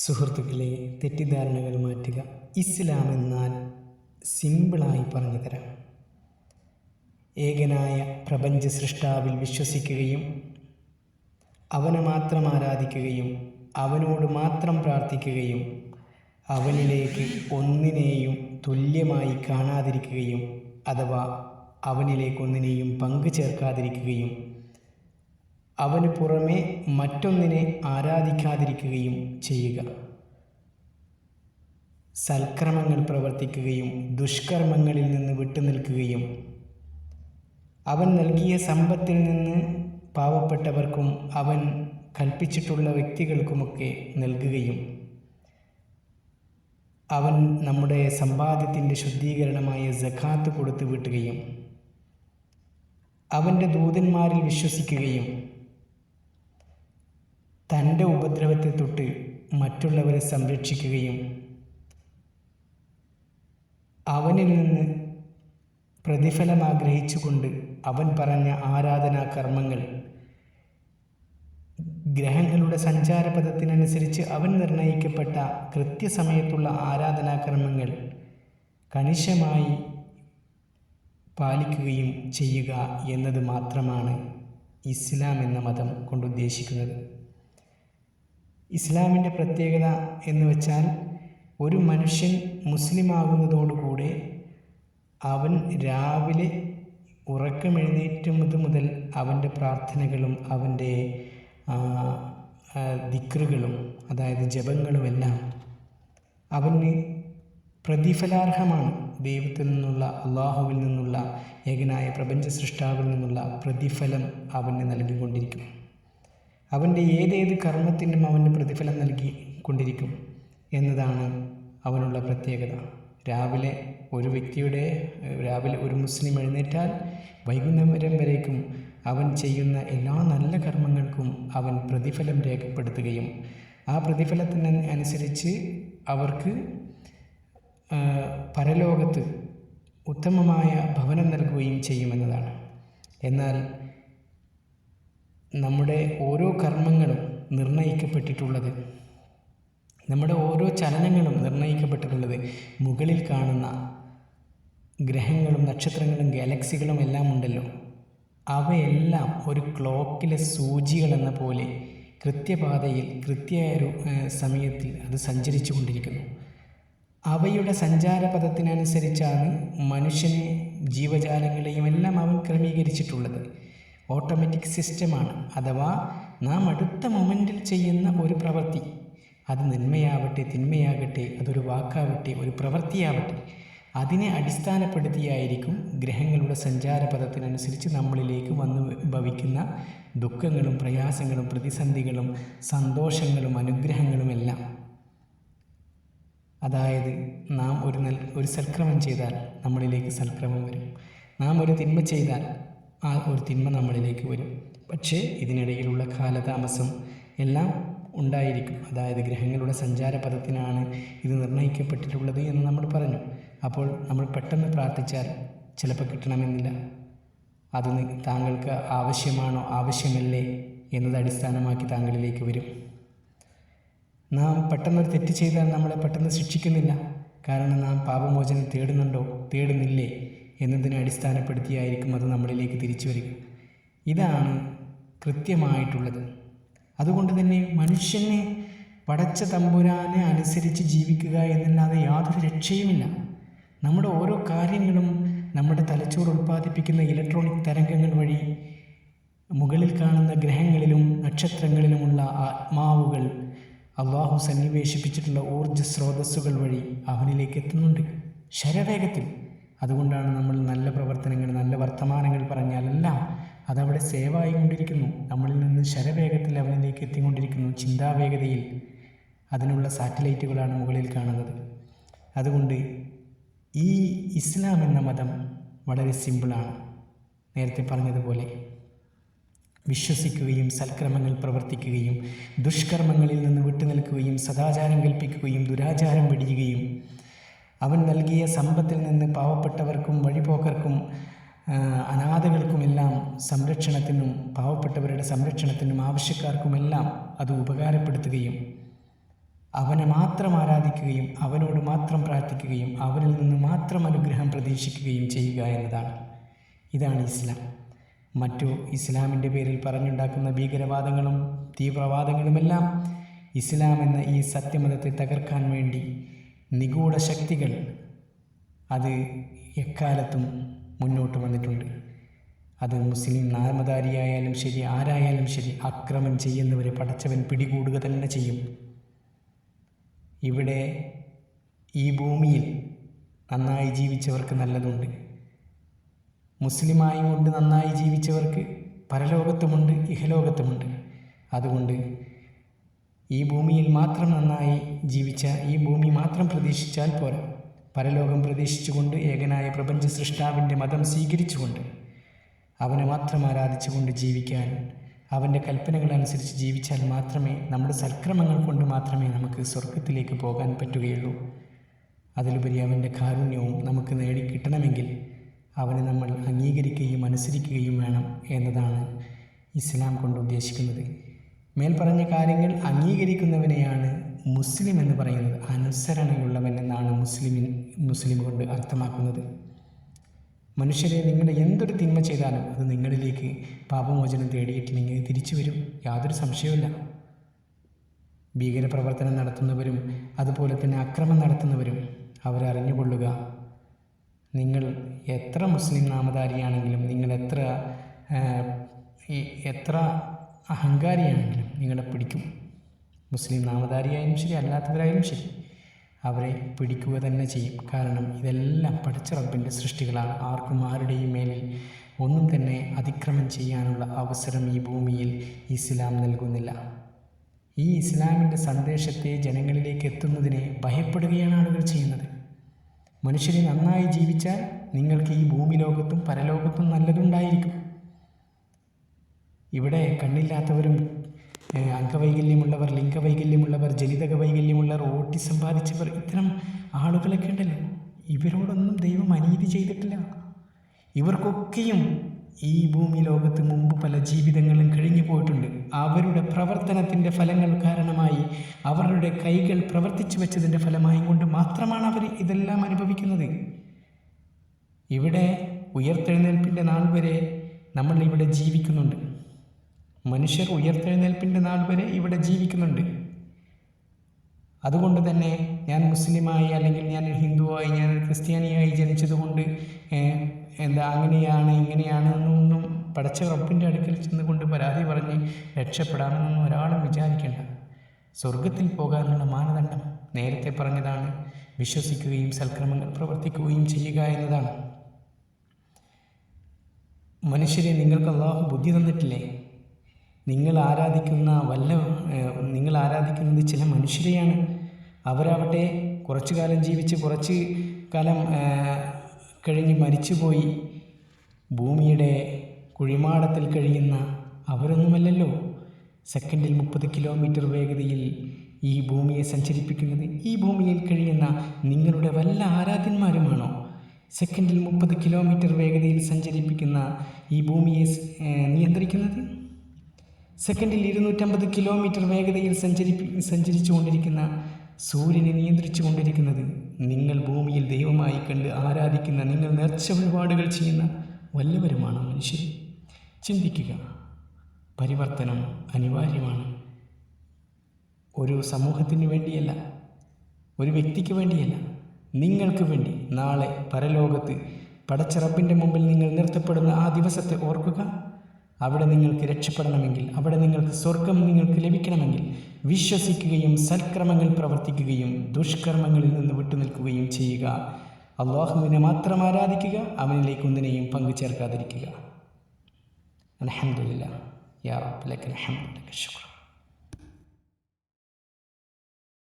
സുഹൃത്തുക്കളെ, തെറ്റിദ്ധാരണകൾ മാറ്റുക. ഇസ്ലാം എന്നാൽ സിമ്പിളായി പറഞ്ഞു തരാം. ഏകനായ പ്രപഞ്ച സൃഷ്ടാവിൽ വിശ്വസിക്കുകയും അവനെ മാത്രം ആരാധിക്കുകയും അവനോട് മാത്രം പ്രാർത്ഥിക്കുകയും അവനിലേക്ക് ഒന്നിനെയും തുല്യമായി കാണാതിരിക്കുകയും അഥവാ അവനിലേക്ക് ഒന്നിനെയും പങ്കു ചേർക്കാതിരിക്കുകയും അവന് പുറമെ മറ്റൊന്നിനെ ആരാധിക്കാതിരിക്കുകയും ചെയ്യുക. സൽക്കർമ്മങ്ങൾ പ്രവർത്തിക്കുകയും ദുഷ്കർമ്മങ്ങളിൽ നിന്ന് വിട്ടുനിൽക്കുകയും അവൻ നൽകിയ സമ്പത്തിൽ നിന്ന് പാവപ്പെട്ടവർക്കും അവൻ കൽപ്പിച്ചിട്ടുള്ള വ്യക്തികൾക്കുമൊക്കെ നൽകുകയും അവൻ നമ്മുടെ സമ്പാദ്യത്തിൻ്റെ ശുദ്ധീകരണമായ സകാത്ത് കൊടുത്തു വിട്ടുകയും അവൻ്റെ ദൂതന്മാരിൽ വിശ്വസിക്കുകയും തൻ്റെ ഉപദ്രവത്തെ തൊട്ട് മറ്റുള്ളവരെ സംരക്ഷിക്കുകയും അവനിൽ നിന്ന് പ്രതിഫലം ആഗ്രഹിച്ചുകൊണ്ട് അവൻ പറഞ്ഞ ആരാധനാ കർമ്മങ്ങൾ ഗ്രഹങ്ങളുടെ സഞ്ചാരപഥത്തിനനുസരിച്ച് അവൻ നിർണയിക്കപ്പെട്ട കൃത്യസമയത്തുള്ള ആരാധനാകർമ്മങ്ങൾ കണിശമായി പാലിക്കുകയും ചെയ്യുക എന്നത് മാത്രമാണ് ഇസ്ലാം എന്ന മതം കൊണ്ടുദ്ദേശിക്കുന്നത്. ഇസ്ലാമിൻ്റെ പ്രത്യേകത എന്ന് വെച്ചാൽ ഒരു മനുഷ്യൻ മുസ്ലിമാകുന്നതോടുകൂടെ അവൻ രാവിലെ ഉറക്കമെഴുന്നേറ്റത് മുതൽ അവൻ്റെ പ്രാർത്ഥനകളും അവൻ്റെ ദിക്റുകളും അതായത് ജപങ്ങളുമെല്ലാം അവന് പ്രതിഫലാർഹമാണ്. ദൈവത്തിൽ നിന്നുള്ള, അള്ളാഹുവിൽ നിന്നുള്ള, ഏകനായ പ്രപഞ്ച സൃഷ്ടാവിൽ നിന്നുള്ള പ്രതിഫലം അവന് നൽകിക്കൊണ്ടിരിക്കും. അവൻ്റെ ഏതേത് കർമ്മത്തിനും അവന് പ്രതിഫലം നൽകിക്കൊണ്ടിരിക്കും എന്നതാണ് അവനുള്ള പ്രത്യേകത. രാവിലെ ഒരു മുസ്ലിം എഴുന്നേറ്റാൽ വൈകുന്നേരം വരേക്കും അവൻ ചെയ്യുന്ന എല്ലാ നല്ല കർമ്മങ്ങൾക്കും അവൻ പ്രതിഫലം രേഖപ്പെടുത്തുകയും ആ പ്രതിഫലത്തിന് അനുസരിച്ച് അവർക്ക് പരലോകത്ത് ഉത്തമമായ ഭവനം നൽകുകയും ചെയ്യുമെന്നതാണ്. എന്നാൽ നമ്മുടെ ഓരോ കർമ്മങ്ങളും നിർണയിക്കപ്പെട്ടിട്ടുള്ളത്, നമ്മുടെ ഓരോ ചലനങ്ങളും നിർണയിക്കപ്പെട്ടിട്ടുള്ളത് മുകളിൽ കാണുന്ന ഗ്രഹങ്ങളും നക്ഷത്രങ്ങളും ഗാലക്സികളും എല്ലാം ഉണ്ടല്ലോ, അവയെല്ലാം ഒരു ക്ലോക്കിലെ സൂചികൾ എന്ന പോലെ കൃത്യപാതയിൽ സമയത്തിൽ അത് സഞ്ചരിച്ചു കൊണ്ടിരിക്കുന്നു. അവയുടെ സഞ്ചാരപഥത്തിനനുസരിച്ചാണ് മനുഷ്യനെ, ജീവജാലങ്ങളെയും എല്ലാം അവൻ ക്രമീകരിച്ചിട്ടുള്ളത്. ഓട്ടോമാറ്റിക് സിസ്റ്റമാണ്. അഥവാ നാം അടുത്ത മൊമെൻറ്റിൽ ചെയ്യുന്ന ഒരു പ്രവൃത്തി, അത് നന്മയാവട്ടെ തിന്മയാകട്ടെ, അതൊരു വാക്കാവട്ടെ ഒരു പ്രവൃത്തിയാവട്ടെ, അതിനെ അടിസ്ഥാനപ്പെടുത്തിയായിരിക്കും ഗ്രഹങ്ങളുടെ സഞ്ചാരപഥത്തിനനുസരിച്ച് നമ്മളിലേക്ക് വന്നു ഭവിക്കുന്ന ദുഃഖങ്ങളും പ്രയാസങ്ങളും പ്രതിസന്ധികളും സന്തോഷങ്ങളും അനുഗ്രഹങ്ങളുമെല്ലാം. അതായത് നാം ഒരു സൽക്രമം ചെയ്താൽ നമ്മളിലേക്ക് സൽക്രമം വരും, നാം ഒരു തിന്മ ചെയ്താൽ ആ ഒരു തിന്മ നമ്മളിലേക്ക് വരും. പക്ഷേ ഇതിനിടയിലുള്ള കാലതാമസം എല്ലാം ഉണ്ടായിരിക്കും. അതായത് ഗ്രഹങ്ങളുടെ സഞ്ചാരപഥത്തിനാണ് ഇത് നിർണ്ണയിക്കപ്പെട്ടിട്ടുള്ളത് എന്ന് നമ്മൾ പറഞ്ഞു. അപ്പോൾ നമ്മൾ പെട്ടെന്ന് പ്രാർത്ഥിച്ചാൽ ചിലപ്പോൾ കിട്ടണമെന്നില്ല. അത് താങ്കൾക്ക് ആവശ്യമാണോ ആവശ്യമല്ലേ എന്നത് അടിസ്ഥാനമാക്കി താങ്കളിലേക്ക് വരും. നാം പെട്ടെന്നൊരു തെറ്റ് ചെയ്താൽ നമ്മളെ പെട്ടെന്ന് ശിക്ഷിക്കുന്നില്ല. കാരണം നാം പാപമോചനം തേടുന്നുണ്ടോ തേടുന്നില്ലേ എന്നതിനെ അടിസ്ഥാനപ്പെടുത്തിയായിരിക്കും അത് നമ്മളിലേക്ക് തിരിച്ചു വരിക. ഇതാണ് കൃത്യമായിട്ടുള്ളത്. അതുകൊണ്ട് തന്നെ മനുഷ്യനെ പടച്ച തമ്പുരാനെ അനുസരിച്ച് ജീവിക്കുക എന്നല്ലാതെ യാതൊരു രക്ഷയുമില്ല. നമ്മുടെ ഓരോ കാര്യങ്ങളും നമ്മുടെ തലച്ചോറ് ഉൽപ്പാദിപ്പിക്കുന്ന ഇലക്ട്രോണിക് തരംഗങ്ങൾ വഴി മുകളിൽ കാണുന്ന ഗ്രഹങ്ങളിലും നക്ഷത്രങ്ങളിലുമുള്ള ആത്മാവുകൾ അള്ളാഹു സന്നിവേശിപ്പിച്ചിട്ടുള്ള ഊർജ്ജ സ്രോതസ്സുകൾ വഴി അവനിലേക്ക് എത്തുന്നുണ്ട് ശരവേഗത്തിൽ. അതുകൊണ്ടാണ് നമ്മൾ നല്ല പ്രവർത്തനങ്ങൾ, നല്ല വർത്തമാനങ്ങൾ പറഞ്ഞാലെല്ലാം അതവിടെ സേവായി കൊണ്ടിരിക്കുന്നു. നമ്മളിൽ നിന്ന് ശരവേഗത്തിൽ അവനിലേക്ക് എത്തിക്കൊണ്ടിരിക്കുന്നു. ചിന്താവേഗതയിൽ അതിനുള്ള സാറ്റലൈറ്റുകളാണ് മുകളിൽ കാണുന്നത്. അതുകൊണ്ട് ഈ ഇസ്ലാം എന്ന മതം വളരെ സിമ്പിളാണ്. നേരത്തെ പറഞ്ഞതുപോലെ വിശ്വസിക്കുകയും സൽക്രമങ്ങൾ പ്രവർത്തിക്കുകയും ദുഷ്കർമ്മങ്ങളിൽ നിന്ന് വിട്ടുനിൽക്കുകയും സദാചാരം കൽപ്പിക്കുകയും ദുരാചാരം വെടിയുകയും അവൻ നൽകിയ സമ്പത്തിൽ നിന്ന് പാവപ്പെട്ടവർക്കും വഴിപോക്കർക്കും അനാഥകൾക്കുമെല്ലാം സംരക്ഷണത്തിനും പാവപ്പെട്ടവരുടെ സംരക്ഷണത്തിനും ആവശ്യക്കാർക്കുമെല്ലാം അത് ഉപകാരപ്പെടുത്തുകയും അവനെ മാത്രം ആരാധിക്കുകയും അവനോട് മാത്രം പ്രാർത്ഥിക്കുകയും അവനിൽ നിന്ന് മാത്രം അനുഗ്രഹം പ്രതീക്ഷിക്കുകയും ചെയ്യുക എന്നതാണ്. ഇതാണ് ഇസ്ലാം. മറ്റു ഇസ്ലാമിൻ്റെ പേരിൽ പറഞ്ഞുണ്ടാക്കുന്ന ഭീകരവാദങ്ങളും തീവ്രവാദങ്ങളുമെല്ലാം ഇസ്ലാം എന്ന ഈ സത്യമതത്തെ തകർക്കാൻ വേണ്ടി നിഗൂഢ ശക്തികൾ അത് എക്കാലത്തും മുന്നോട്ട് വന്നിട്ടുണ്ട്. അത് മുസ്ലിം നാമധാരിയായാലും ശരി, ആരായാലും ശരി, അക്രമം ചെയ്യുന്നവരെ പടച്ചവൻ പിടികൂടുക തന്നെ ചെയ്യും. ഇവിടെ ഈ ഭൂമിയിൽ നന്നായി ജീവിച്ചവർക്ക് നല്ലതുണ്ട്. മുസ്ലിമായി കൊണ്ട് നന്നായി ജീവിച്ചവർക്ക് പരലോകത്തുമുണ്ട്, ഇഹലോകത്തുമുണ്ട്. അതുകൊണ്ട് ഈ ഭൂമിയിൽ മാത്രം നന്നായി ജീവിച്ച, ഈ ഭൂമി മാത്രം പ്രതീക്ഷിച്ചാൽ പോരാ. പരലോകം പ്രതീക്ഷിച്ചുകൊണ്ട് ഏകനായ പ്രപഞ്ച സൃഷ്ടാവിൻ്റെ മതം സ്വീകരിച്ചുകൊണ്ട് അവനെ മാത്രം ആരാധിച്ചുകൊണ്ട് ജീവിക്കാൻ, അവൻ്റെ കൽപ്പനകൾ അനുസരിച്ച് ജീവിച്ചാൽ മാത്രമേ, നമ്മുടെ സൽക്രമങ്ങൾ കൊണ്ട് മാത്രമേ നമുക്ക് സ്വർഗത്തിലേക്ക് പോകാൻ പറ്റുകയുള്ളൂ. അതിലുപരി അവൻ്റെ കാരുണ്യവും നമുക്ക് നേടിക്കിട്ടണമെങ്കിൽ അവനെ നമ്മൾ അംഗീകരിക്കുകയും അനുസരിക്കുകയും വേണം എന്നതാണ് ഇസ്ലാം കൊണ്ട് ഉദ്ദേശിക്കുന്നത്. മേൽപ്പറഞ്ഞ കാര്യങ്ങൾ അംഗീകരിക്കുന്നവനെയാണ് മുസ്ലിം എന്ന് പറയുന്നത്. അനുസരണയുള്ളവൻ എന്നാണ് മുസ്ലിം കൊണ്ട് അർത്ഥമാക്കുന്നത്. മനുഷ്യരെ, നിങ്ങൾ എന്തൊരു തിന്മ ചെയ്താലും അത് നിങ്ങളിലേക്ക് പാപമോചനം തേടിയിട്ടില്ലെങ്കിൽ തിരിച്ചു വരും, യാതൊരു സംശയവുമില്ല. ഭീകരപ്രവർത്തനം നടത്തുന്നവരും അതുപോലെ തന്നെ അക്രമം നടത്തുന്നവരും അവരറിഞ്ഞുകൊള്ളുക, നിങ്ങൾ എത്ര മുസ്ലിം നാമധാരിയാണെങ്കിലും, നിങ്ങൾ എത്ര അഹങ്കാരിയാണെങ്കിലും നിങ്ങളെ പിടിക്കും. മുസ്ലിം നാമധാരിയായാലും ശരി, അല്ലാത്തവരായാലും ശരി, അവരെ പിടിക്കുക തന്നെ ചെയ്യും. കാരണം ഇതെല്ലാം പടച്ച റബ്ബിൻ്റെ സൃഷ്ടികളാണ്. ആർക്കും ആരുടെയും മേലിൽ ഒന്നും തന്നെ അതിക്രമം ചെയ്യാനുള്ള അവസരം ഈ ഭൂമിയിൽ ഇസ്ലാം നൽകുന്നില്ല. ഈ ഇസ്ലാമിൻ്റെ സന്ദേശത്തെ ജനങ്ങളിലേക്ക് എത്തുന്നതിനെ ഭയപ്പെടുകയാണ് ആളുകൾ ചെയ്യുന്നത്. മനുഷ്യരെ, നന്നായി ജീവിച്ചാൽ നിങ്ങൾക്ക് ഈ ഭൂമി ലോകത്തും പരലോകത്തും നല്ലതുണ്ടായിരിക്കും. ഇവിടെ കണ്ണില്ലാത്തവരും അംഗവൈകല്യമുള്ളവർ, ലിംഗവൈകല്യമുള്ളവർ, ജനിതക വൈകല്യമുള്ളവർ, ഓട്ടിസം ബാധിച്ചവർ, ഇത്തരം ആളുകളൊക്കെ ഉണ്ടല്ലോ, ഇവരോടൊന്നും ദൈവം അനീതി ചെയ്തിട്ടില്ല. ഇവർക്കൊക്കെയും ഈ ഭൂമി ലോകത്ത് മുമ്പ് പല ജീവിതങ്ങളും കഴിഞ്ഞു പോയിട്ടുണ്ട്. അവരുടെ പ്രവർത്തനത്തിൻ്റെ ഫലങ്ങൾ കാരണമായി, അവരുടെ കൈകൾ പ്രവർത്തിച്ചു വെച്ചതിൻ്റെ ഫലമായും കൊണ്ട് മാത്രമാണ് അവർ ഇതെല്ലാം അനുഭവിക്കുന്നത്. ഇവിടെ ഉയർത്തെഴുന്നേൽപ്പിൻ്റെ നാൾ വരെ നമ്മൾ ഇവിടെ ജീവിക്കുന്നുണ്ട്. മനുഷ്യർ ഉയർത്തെഴുന്നേൽപ്പിൻ്റെ നാൾ വരെ ഇവിടെ ജീവിക്കുന്നുണ്ട്. അതുകൊണ്ട് തന്നെ ഞാൻ മുസ്ലിമായി, അല്ലെങ്കിൽ ഞാൻ ഹിന്ദുവായി, ഞാൻ ക്രിസ്ത്യാനിയായി ജനിച്ചതുകൊണ്ട് അങ്ങനെയാണ് ഇങ്ങനെയാണ് എന്നൊന്നും പടച്ച റബ്ബിൻ്റെ അടുക്കൽ ചെന്നുകൊണ്ട് പരാതി പറഞ്ഞ് രക്ഷപ്പെടാമെന്നൊന്നും ഒരാളും വിചാരിക്കേണ്ട. സ്വർഗത്തിൽ പോകാനുള്ള മാനദണ്ഡം നേരത്തെ പറഞ്ഞതാണ്, വിശ്വസിക്കുകയും സൽക്രമങ്ങൾ പ്രവർത്തിക്കുകയും ചെയ്യുക എന്നതാണ്. മനുഷ്യരെ, നിങ്ങൾക്ക് അല്ലാഹു ബുദ്ധി തന്നിട്ടില്ലേ? നിങ്ങൾ ആരാധിക്കുന്നത് ചില മനുഷ്യരെയാണ്. അവരാവട്ടെ കുറച്ചു കാലം ജീവിച്ച് കുറച്ച് കാലം കഴിഞ്ഞ് മരിച്ചുപോയി ഭൂമിയുടെ കുഴിമാടത്തിൽ കഴിയുന്ന അവരൊന്നുമല്ലല്ലോ സെക്കൻഡിൽ 30 കിലോമീറ്റർ വേഗതയിൽ ഈ ഭൂമിയെ സഞ്ചരിപ്പിക്കുന്നത്. ഈ ഭൂമിയിൽ കഴിയുന്ന നിങ്ങളുടെ വല്ല ആരാധ്യന്മാരുമാണോ സെക്കൻഡിൽ 30 കിലോമീറ്റർ വേഗതയിൽ സഞ്ചരിപ്പിക്കുന്ന ഈ ഭൂമിയെ നിയന്ത്രിക്കുന്നത്? സെക്കൻഡിൽ 250 കിലോമീറ്റർ വേഗതയിൽ സഞ്ചരിച്ചു കൊണ്ടിരിക്കുന്ന സൂര്യനെ നിയന്ത്രിച്ചു കൊണ്ടിരിക്കുന്നത് നിങ്ങൾ ഭൂമിയിൽ ദൈവമായി കണ്ട് ആരാധിക്കുന്ന, നിങ്ങൾ നേർച്ച വഴിപാടുകൾ ചെയ്യുന്ന വല്ലവരുമാണ് മനുഷ്യർ. ചിന്തിക്കുക. പരിവർത്തനം അനിവാര്യമാണ്. ഒരു സമൂഹത്തിന് വേണ്ടിയല്ല, ഒരു വ്യക്തിക്ക് വേണ്ടിയല്ല, നിങ്ങൾക്ക് വേണ്ടി. നാളെ പരലോകത്ത് പടച്ച റബ്ബിൻ്റെ മുമ്പിൽ നിങ്ങൾ നിർത്തപ്പെടുന്ന ആ ദിവസത്തെ ഓർക്കുക. അവിടെ നിങ്ങൾക്ക് രക്ഷപ്പെടണമെങ്കിൽ, അവിടെ നിങ്ങൾക്ക് സ്വർഗം നിങ്ങൾക്ക് ലഭിക്കണമെങ്കിൽ വിശ്വസിക്കുകയും സൽക്രമങ്ങൾ പ്രവർത്തിക്കുകയും ദുഷ്കർമ്മങ്ങളിൽ നിന്ന് വിട്ടുനിൽക്കുകയും ചെയ്യുക. അല്ലാഹുവിനെ മാത്രം ആരാധിക്കുക, അവനിലേക്ക് ഒന്നിനെയും പങ്കു ചേർക്കാതിരിക്കുക. അൽഹംദുലില്ലാഹ് യാ റബ്ബ് ലക്കൽ ഹംദ് ലക ശുക്ർ.